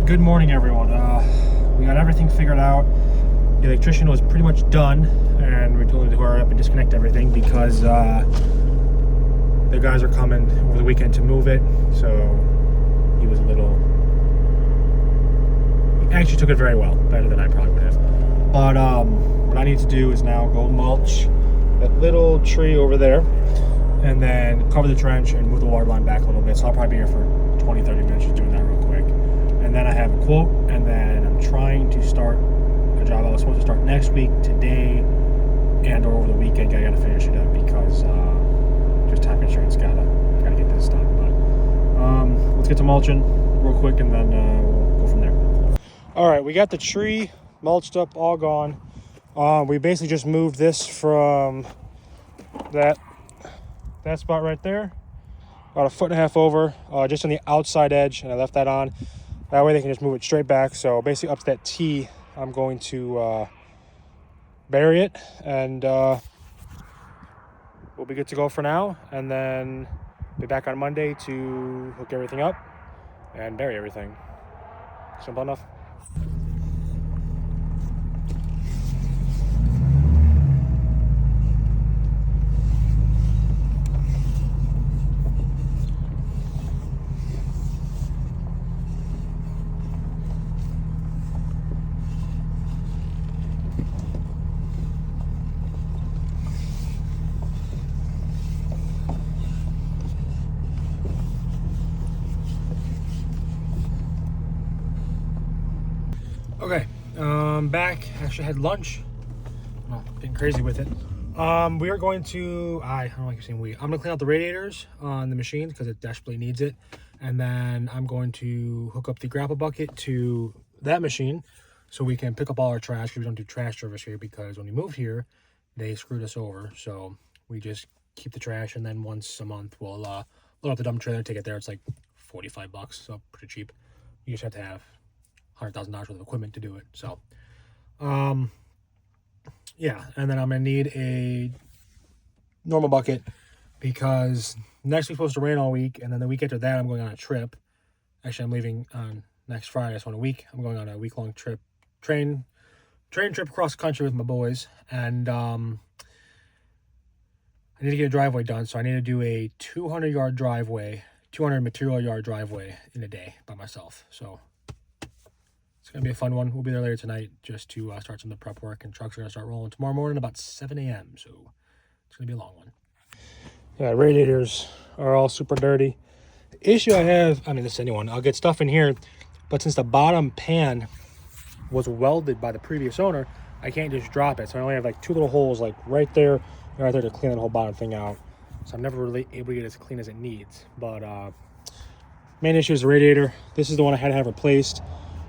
Good morning, everyone. We got everything figured out. The electrician was pretty much done, and we told him to hurry up and disconnect everything because the guys are coming over the weekend to move it. So he was a little. He actually took it very well, better than I probably would have. But what I need to do is now go mulch that little tree over there, and then cover the trench and move the water line back a little bit. So I'll probably be here for 20-30 minutes just doing that real quick. And then I have a quote, and then I'm trying to start a job I was supposed to start next week, today, and or over the weekend. I gotta finish it up because just time constraints, gotta get this done. But let's get to mulching real quick, and then we'll go from there. All right, we got the tree mulched up, all gone. We basically just moved this from that spot right there, about 1.5 feet over, just on the outside edge, and I left that on. That way they can just move it straight back. So basically up to that T, I'm going to bury it, and we'll be good to go for now. And then be back on Monday to hook everything up and bury everything. Simple enough. Okay, back. Actually had lunch. Well, getting crazy with it. We are going to, I don't like saying we. I'm gonna clean out the radiators on the machine because it desperately needs it. And then I'm going to hook up the grapple bucket to that machine so we can pick up all our trash, because we don't do trash service here because when we moved here, they screwed us over. So we just keep the trash, and then once a month we'll load up the dump trailer, take it there. It's like $45, so pretty cheap. You just have to have $100,000 worth of equipment to do it. So yeah, and then I'm gonna need a normal bucket because next week's supposed to rain all week, and then the week after that I'm going on a trip. Actually, I'm leaving on next Friday, so in a week I'm going on a week-long trip, train trip across the country with my boys, and I need to get a driveway done. So I need to do a 200 material yard driveway in a day by myself. So it's going to be a fun one. We'll be there later tonight just to start some of the prep work, and trucks are going to start rolling tomorrow morning about 7 a.m. So it's going to be a long one. Yeah, radiators are all super dirty. The issue I have, this is anyone, I'll get stuff in here, but since the bottom pan was welded by the previous owner, I can't just drop it. So I only have like 2 little holes like right there and right there to clean that whole bottom thing out. So I'm never really able to get it as clean as it needs. But main issue is the radiator. This is the one I had to have replaced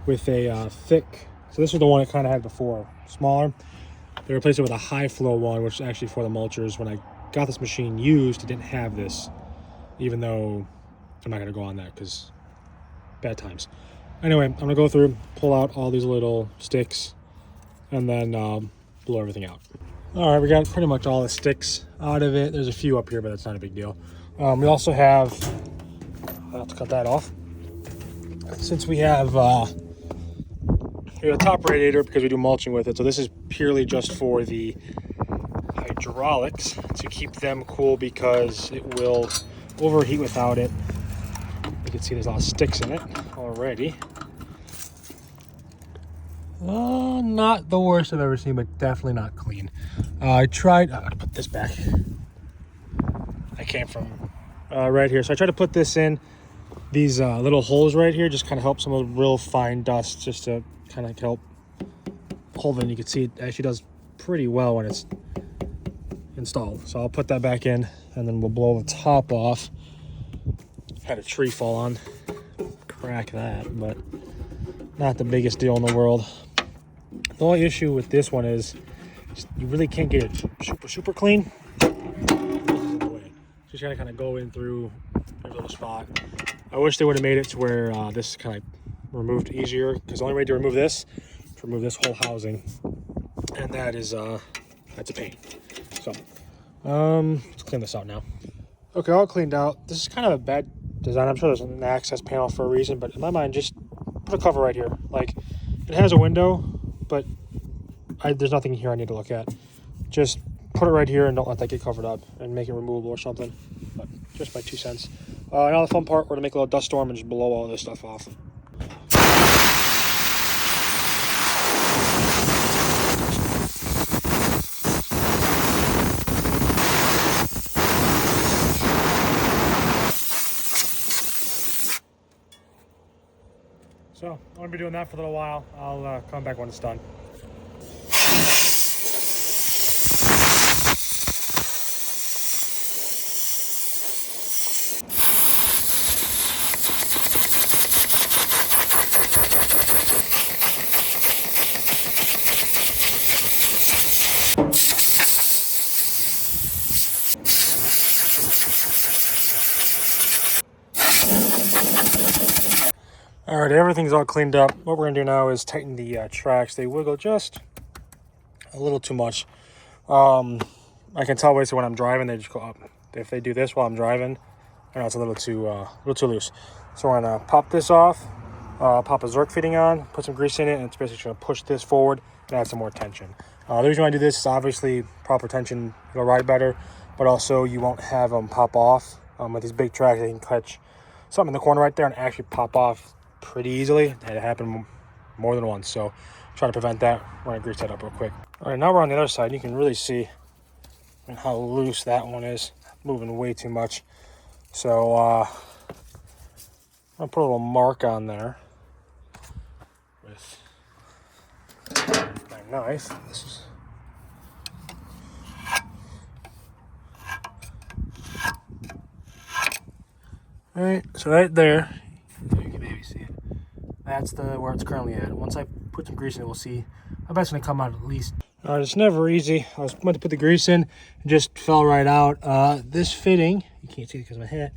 with a thick, so this was the one I kind of had before, smaller. They replaced it with a high flow one, which is actually for the mulchers. When I got this machine used, it didn't have this, even though I'm not going to go on that because bad times. Anyway, I'm going to go through, pull out all these little sticks, and then blow everything out. All right, we got pretty much all the sticks out of it. There's a few up here, but that's not a big deal. We also have, I'll have to cut that off. Since we have a top radiator because we do mulching with it, so this is purely just for the hydraulics to keep them cool because it will overheat without it. You can see there's a lot of sticks in it already. Not the worst I've ever seen, but definitely not clean. I gotta put this back. I came from right here, so I tried to put this in these little holes right here, just kind of help some of the real fine dust, just to kind of help hold it. You can see it actually does pretty well when it's installed. So I'll put that back in, and then we'll blow the top off. Had a tree fall on, crack that, but not the biggest deal in the world. The only issue with this one is you really can't get it super clean. Just gotta kind of go in through a little spot. I wish they would have made it to where this kind of removed easier, because the only way to remove this is to remove this whole housing, and that is that's a pain. So let's clean this out now. Okay, all cleaned out. This is kind of a bad design. I'm sure there's an access panel for a reason, but in my mind, just put a cover right here. Like, it has a window, but there's nothing here I need to look at. Just put it right here and don't let that get covered up and make it removable or something. But just my 2 cents. Now the fun part, we're gonna make a little dust storm and just blow all this stuff off. So I'm gonna be doing that for a little while. I'll come back when it's done. All right, everything's all cleaned up. What we're gonna do now is tighten the tracks. They wiggle just a little too much. I can tell basically when I'm driving, they just go up. If they do this while I'm driving, I know it's a little too loose. So we're gonna pop this off, pop a Zerk fitting on, put some grease in it, and it's basically gonna push this forward and add some more tension. The reason why I do this is obviously proper tension, it'll ride better, but also you won't have them pop off. With these big tracks, they can catch something in the corner right there and actually pop off pretty easily. It had happened more than once, so try to prevent that. We're gonna grease that up real quick. All right, now we're on the other side. You can really see how loose that one is, moving way too much. So I'm gonna put a little mark on there with my knife. This is all right. So right there, you can maybe see it. That's where it's currently at. Once I put some grease in it, we'll see. I bet it's gonna come out at least. All right, it's never easy. I was about to put the grease in, it just fell right out. This fitting, you can't see it because of my hat,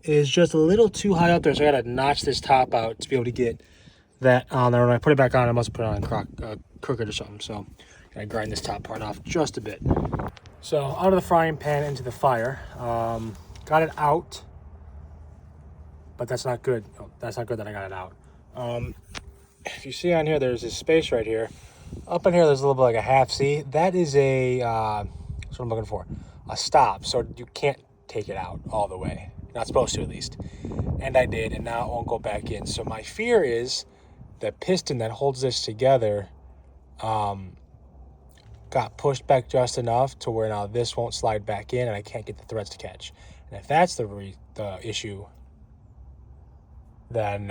is just a little too high up there, so I gotta notch this top out to be able to get that on there. When I put it back on, I must put it on crooked or something. So I grind this top part off just a bit. So out of the frying pan into the fire. Got it out, but that's not good. Oh, that's not good that I got it out. If you see on here, there's this space right here. Up in here, there's a little bit like a half C. That is that's what I'm looking for, a stop. So you can't take it out all the way. You're not supposed to, at least. And I did, and now it won't go back in. So my fear is the piston that holds this together got pushed back just enough to where now this won't slide back in, and I can't get the threads to catch. And if that's the issue, then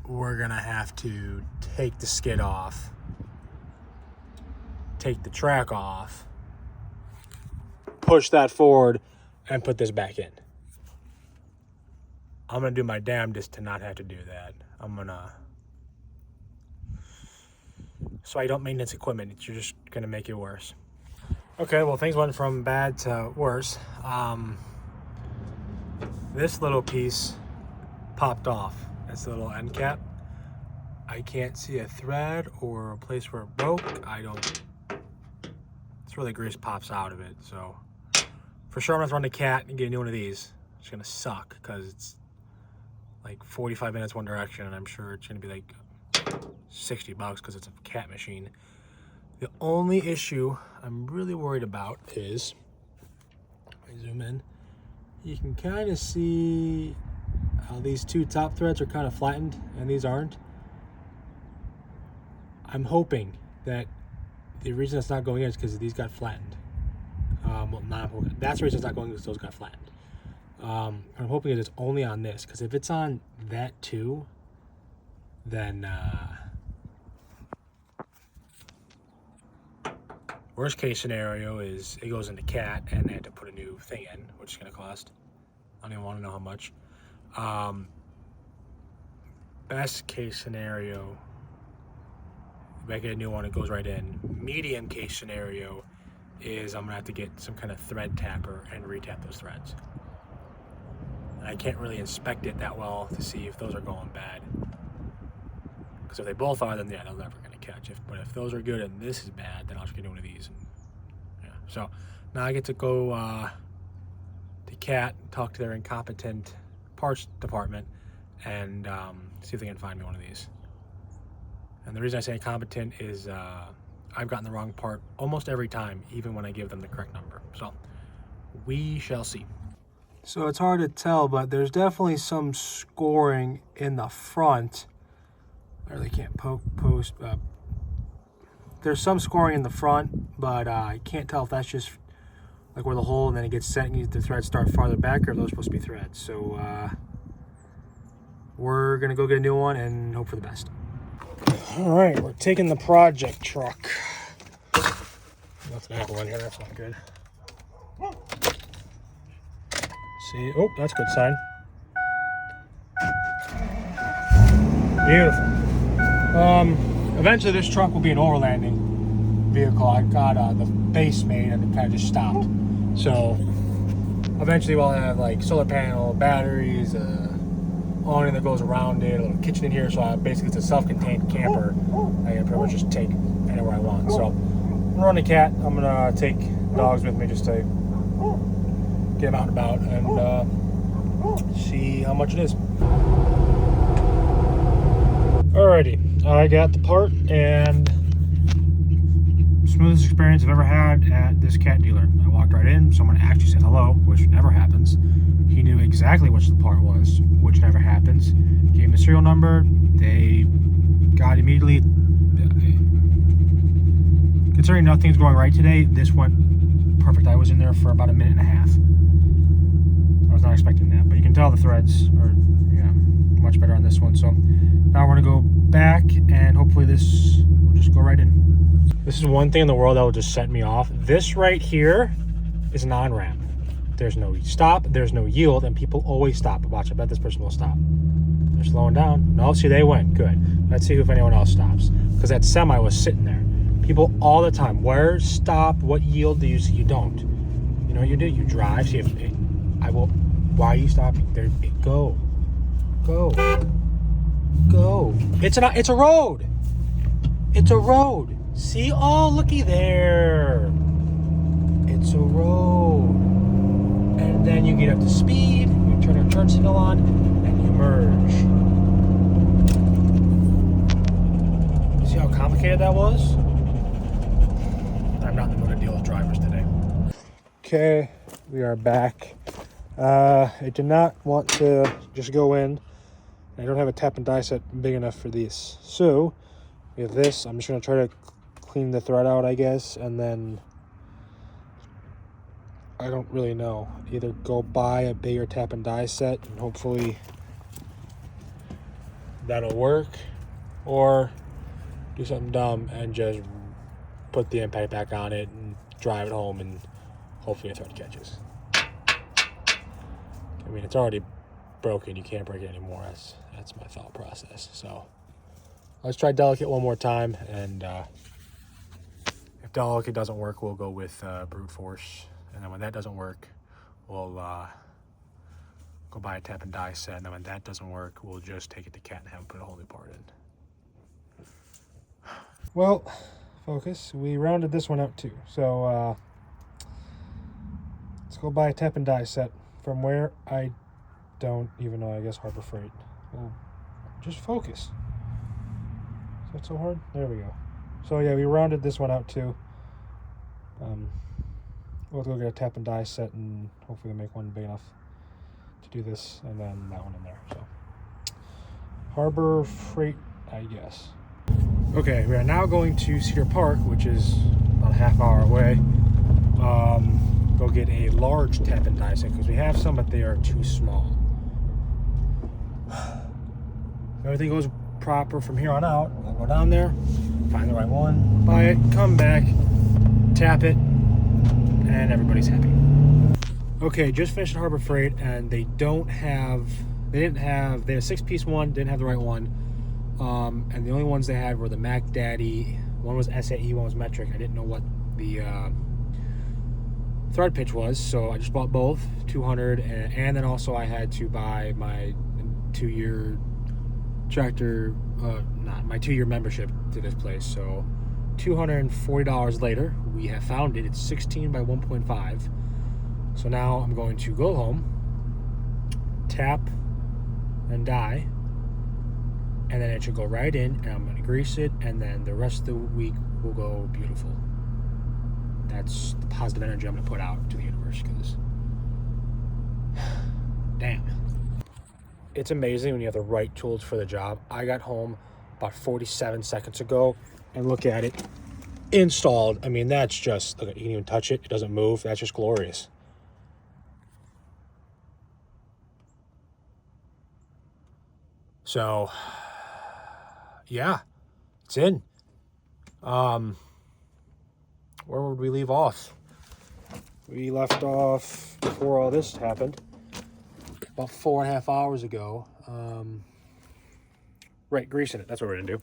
we're gonna have to take the skid off, take the track off, push that forward, and put this back in. I'm gonna do my damnedest to not have to do that. So I don't maintenance equipment. You're just gonna make it worse. Okay, well, things went from bad to worse. This little piece popped off. That's the little end cap. I can't see a thread or a place where it broke. It's where the grease pops out of it. So for sure I'm gonna run the cat and get a new one of these. It's gonna suck because it's like 45 minutes one direction, and I'm sure it's gonna be like $60 because it's a cat machine. The only issue I'm really worried about is, if I zoom in, you can kind of see how these two top threads are kind of flattened and these aren't. I'm hoping that the reason it's not going in is because these got flattened. That's the reason it's not going in, because those got flattened. I'm hoping it's only on this, because if it's on that too, then worst case scenario is it goes into cat and they have to put a new thing in, which is going to cost, I don't even want to know how much. Best case scenario, if I get a new one, it goes right in. Medium case scenario is I'm gonna have to get some kind of thread tapper and retap those threads. And I can't really inspect it that well to see if those are going bad. Because if they both are, then yeah, they're never gonna catch. But if those are good and this is bad, then I'll just get one of these. And, yeah. So now I get to go to CAT, talk to their incompetent parts department, and see if they can find me one of these. And the reason I say incompetent is I've gotten the wrong part almost every time, even when I give them the correct number. So we shall see. So it's hard to tell, but there's definitely some scoring in the front. I really can't post. There's some scoring in the front, but I can't tell if that's just like where the hole and then it gets set and the threads start farther back, or if those are supposed to be threads. So we're gonna go get a new one and hope for the best. All right, we're taking the project truck. Nothing happened in here, that's not good. See, oh, that's a good sign. Beautiful. Eventually this truck will be an overlanding vehicle. I got the base made and it kind of just stopped. So eventually we'll have like solar panel, batteries, awning that goes around it, a little kitchen in here. So basically it's a self-contained camper. I can pretty much just take anywhere I want. So I'm running a cat. I'm gonna take dogs with me just to get them out and about and see how much it is. Alrighty, I got the part, and smoothest experience I've ever had at this cat dealer. I walked right in, someone actually said hello, which never happens. He knew exactly which the part was, which never happens. Gave him the serial number, they got immediately. Considering nothing's going right today, this went perfect. I was in there for about a minute and a half. I was not expecting that, but you can tell the threads are much better on this one. So now we're gonna go back and hopefully this will just go right in. This is one thing in the world that will just set me off. This right here is an on-ramp. There's no stop, there's no yield, and people always stop. Watch, I bet this person will stop. They're slowing down. No, see, they went. Good. Let's see if anyone else stops. Because that semi was sitting there. People all the time, where stop, what yield do you see? You don't. You know what you do? You drive, see if I will. Why are you stopping? There, go. Go. Go. It's a road. It's a road. See? Oh, looky there. It's a road. And then you get up to speed, you turn your turn signal on, and you merge. See how complicated that was? I'm not in the mood to deal with drivers today. Okay, we are back. I did not want to just go in. I don't have a tap and die set big enough for these. So, we have this. I'm just going to try to clean the thread out, I guess, and then I don't really know. Either go buy a bigger tap and die set and hopefully that'll work, or do something dumb and just put the impact back on it and drive it home and hopefully a thread catches. I mean, it's already broken. You can't break it anymore. That's my thought process. So let's try delicate one more time, and if delicate doesn't work, we'll go with brute force. And then when that doesn't work, we'll go buy a tap and die set. And then when that doesn't work, we'll just take it to cat and have them put a whole new part in. Well, focus. We rounded this one out too. So let's go buy a tap and die set from where I don't even know. I guess Harbor Freight. Well, just focus. Is that so hard? There we go. So yeah, we rounded this one out too. We'll go get a tap and die set and hopefully make one big enough to do this, and then that one in there. So Harbor Freight, I guess. Okay, we are now going to Cedar Park, which is about a half hour away. Go get a large tap and die set because we have some, but they are too small. If everything goes proper from here on out, I'll go down there, find the right one, buy it, come back, tap it, and everybody's happy. Okay, just finished at Harbor Freight, and they had a 6-piece one, didn't have the right one. And the only ones they had were the Mac Daddy. One was SAE, one was metric. I didn't know what the thread pitch was, so I just bought both, 200, and then also I had to buy my 2-year tractor, my 2-year membership to this place. So $240 later, we have found it. It's 16 by 1.5. So now I'm going to go home, tap and die. And then it should go right in, and I'm going to grease it, and then the rest of the week will go beautiful. That's the positive energy I'm going to put out to the universe, because damn. It's amazing when you have the right tools for the job. I got home about 47 seconds ago, and look at it. Installed. I mean, that's just, look, you can even touch it. It doesn't move. That's just glorious. So, yeah, it's in. Where would we leave off? We left off before all this happened, about 4.5 hours ago. Right, greasing it. That's what we're gonna do.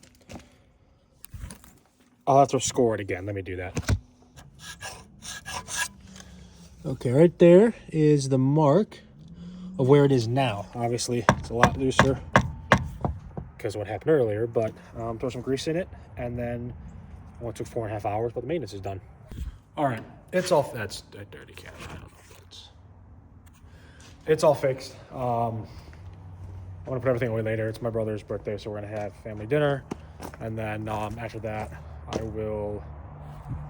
I'll have to score it again. Let me do that. Okay, right there is the mark of where it is now. Obviously, it's a lot looser because of what happened earlier, but throw some grease in it, and then it took 4.5 hours, but the maintenance is done. All right, it's all, that's a dirty can. I don't know if it's all fixed. I want to put everything away later. It's my brother's birthday, so we're gonna have family dinner, and then after that, I will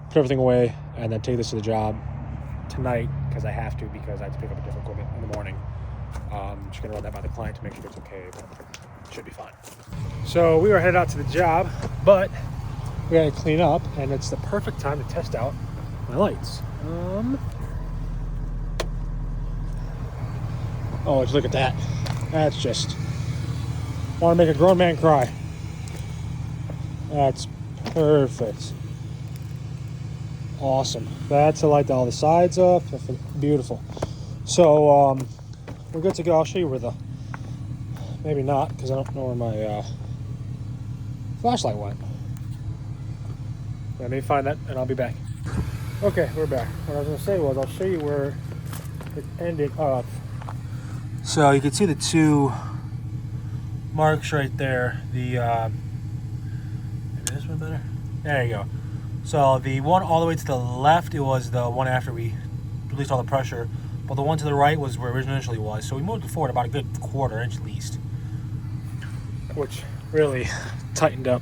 put everything away and then take this to the job tonight because I have to pick up a different equipment in the morning. Just gonna run that by the client to make sure it's okay, but it should be fine. So we were headed out to the job, but we gotta clean up, and it's the perfect time to test out my lights. Oh, just look at that. That's just, want to make a grown man cry. That's perfect. Awesome. That's to light all the sides up. That's beautiful. So we're good to go. I'll show you where the, maybe not, because I don't know where my flashlight went. Let me find that, and I'll be back. Okay, we're back. What I was going to say was I'll show you where it ended up. So you can see the two marks right there. The maybe this one better. There you go. So the one all the way to the left, it was the one after we released all the pressure, but the one to the right was where it initially was. So we moved it forward about a good 1/4 inch at least, which really tightened up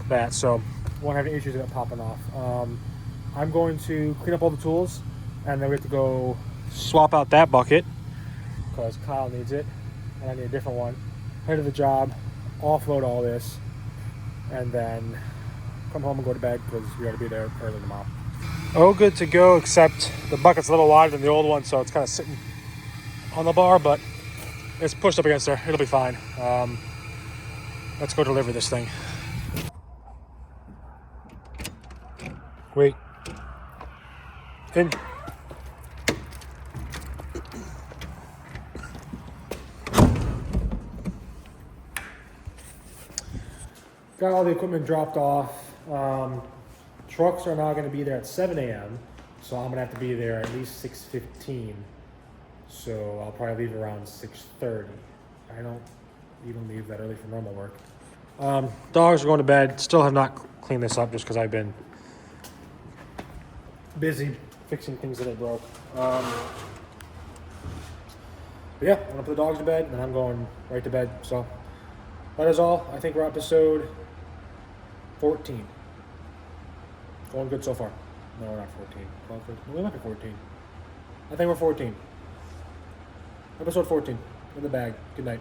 that. So won't have any issues with it popping off. I'm going to clean up all the tools, and then we have to go swap out that bucket because Kyle needs it, and I need a different one. Head to the job, offload all this, and then come home and go to bed because we got to be there early tomorrow. Oh, good to go, except the bucket's a little wider than the old one, so it's kind of sitting on the bar, but it's pushed up against there. It'll be fine. Let's go deliver this thing. Wait. In. Got all the equipment dropped off. Trucks are now going to be there at 7 a.m. So I'm going to have to be there at least 6:15. So I'll probably leave around 6:30. I don't even leave that early for normal work. Dogs are going to bed. Still have not cleaned this up just because I've been busy fixing things that I broke. But yeah, I'm going to put the dogs to bed, and then I'm going right to bed. So that is all. I think we're episode 14. Going good so far. No, we're not 14. 12, 13. We might be 14. I think we're 14. Episode 14. In the bag. Good night.